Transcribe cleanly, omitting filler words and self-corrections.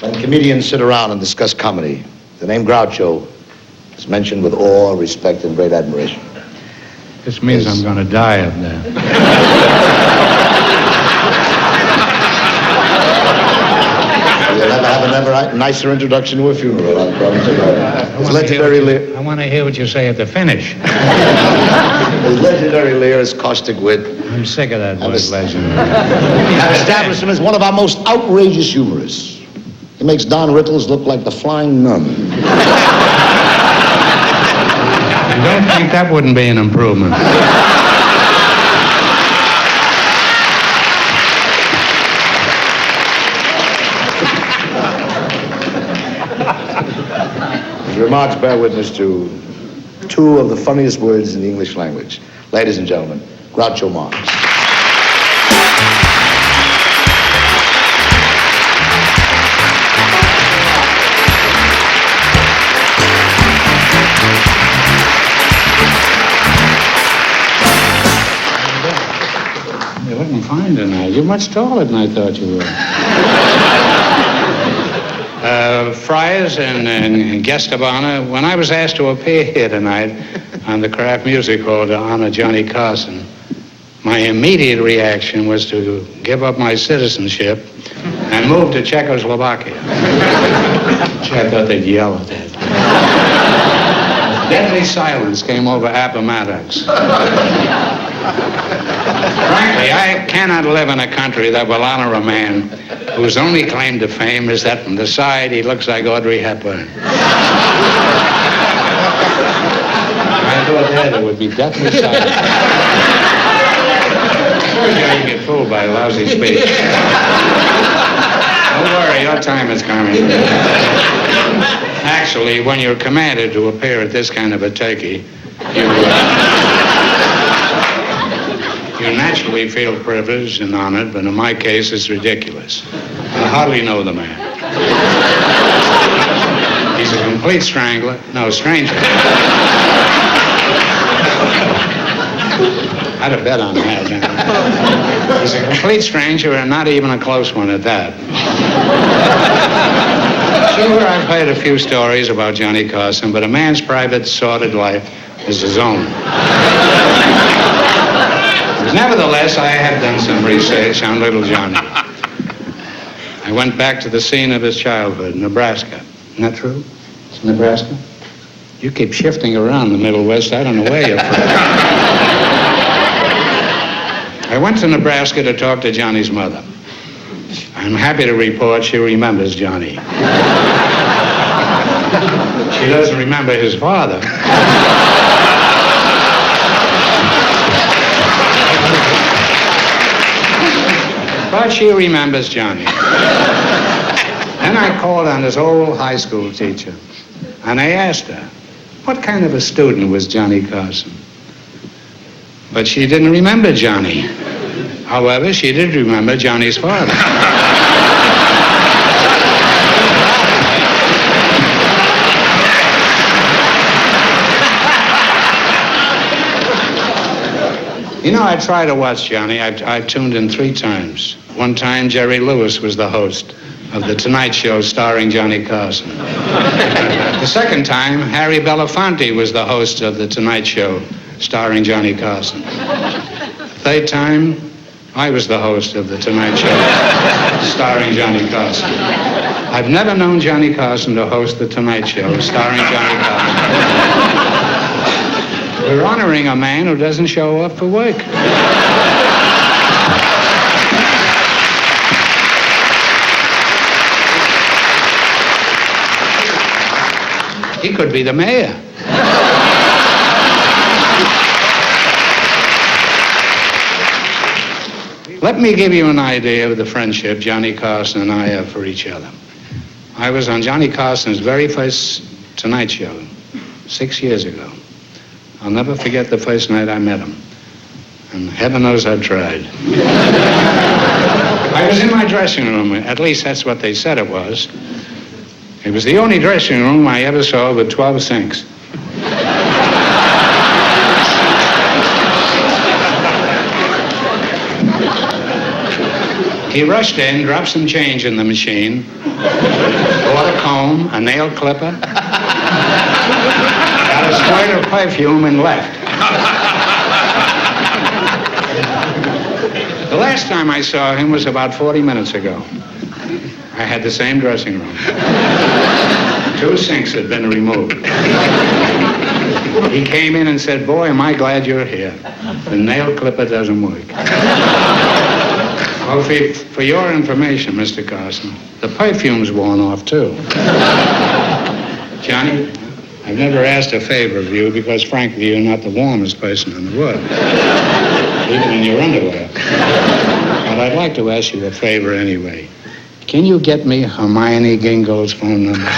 When comedians sit around and discuss comedy, the name Groucho is mentioned with awe, respect, and great admiration. This means I'm going to die of that. You'll never have a nicer introduction to a funeral, I promise you. His legendary leer. I want to hear what you say at the finish. His legendary leer, his caustic wit. I'm sick of that word, legend. Have established him as one of our most outrageous humorists. He makes Don Rickles look like the Flying Nun. You don't think that wouldn't be an improvement? His remarks bear witness to two of the funniest words in the English language. Ladies and gentlemen, Groucho Marx. You're looking fine tonight. You're much taller than I thought you were. Friars and guest of honor, when I was asked to appear here tonight on the Kraft Music Hall to honor Johnny Carson, my immediate reaction was to give up my citizenship and move to Czechoslovakia. I thought they'd yell at that. Deadly silence came over Appomattox. Frankly, I cannot live in a country that will honor a man whose only claim to fame is that from the side he looks like Audrey Hepburn. I thought that it would be deathly silent. You get fooled by a lousy speech. Don't worry, your time is coming. Actually, when you're commanded to appear at this kind of a turkey, you naturally feel privileged and honored, but in my case, it's ridiculous. I hardly know the man. He's a complete strangler. No, stranger. I'd have bet on that. He's a complete stranger and not even a close one at that. Sure, I've heard a few stories about Johnny Carson, but a man's private, sordid life is his own. Nevertheless, I have done some research on little Johnny. I went back to the scene of his childhood, Nebraska. Isn't that true? It's Nebraska? You keep shifting around the Middle West. I don't know where you're from. I went to Nebraska to talk to Johnny's mother. I'm happy to report she remembers Johnny. She doesn't remember his father. But she remembers Johnny. Then I called on this old high school teacher, and I asked her, what kind of a student was Johnny Carson? But she didn't remember Johnny. However, she did remember Johnny's father. You know, I try to watch Johnny. I tuned in 3 times. One time, Jerry Lewis was the host of The Tonight Show starring Johnny Carson. The second time, Harry Belafonte was the host of The Tonight Show starring Johnny Carson. The third time, I was the host of The Tonight Show starring Johnny Carson. I've never known Johnny Carson to host The Tonight Show starring Johnny Carson. We're honoring a man who doesn't show up for work. He could be the mayor. Let me give you an idea of the friendship Johnny Carson and I have for each other. I was on Johnny Carson's very first Tonight Show 6 years ago. I'll never forget the first night I met him. And heaven knows I tried. I was in my dressing room. At least that's what they said it was. It was the only dressing room I ever saw with 12 sinks. He rushed in, dropped some change in the machine, bought a comb, a nail clipper, got a squirt of perfume, and left. The last time I saw him was about 40 minutes ago. I had the same dressing room. 2 sinks had been removed. He came in and said, "Boy, am I glad you're here. The nail clipper doesn't work." Well, for your information, Mr. Carson, the perfume's worn off, too. Johnny, I've never asked a favor of you because, frankly, you're not the warmest person in the world, even in your underwear. But I'd like to ask you a favor anyway. Can you get me Hermione Gingold's phone number?